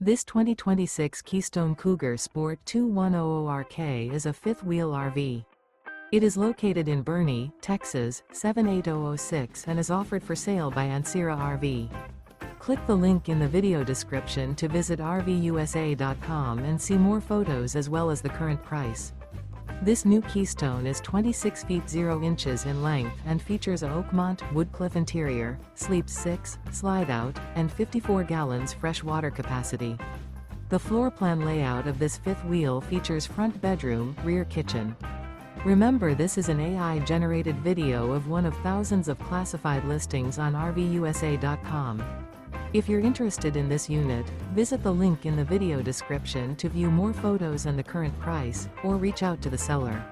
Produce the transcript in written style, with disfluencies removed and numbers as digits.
This 2026 Keystone Cougar Sport 2100RK is a fifth-wheel RV. It is located in Boerne, Texas, 78006 and is offered for sale by Ancira RV. Click the link in the video description to visit RVUSA.com and see more photos as well as the current price. This new Keystone is 26 feet 0 inches in length and features a Oakmont, Woodcliff interior, sleeps 6, slide-out, and 54 gallons fresh water capacity. The floor plan layout of this fifth wheel features front bedroom, rear kitchen. Remember, this is an AI-generated video of one of thousands of classified listings on RVUSA.com. If you're interested in this unit, visit the link in the video description to view more photos and the current price, or reach out to the seller.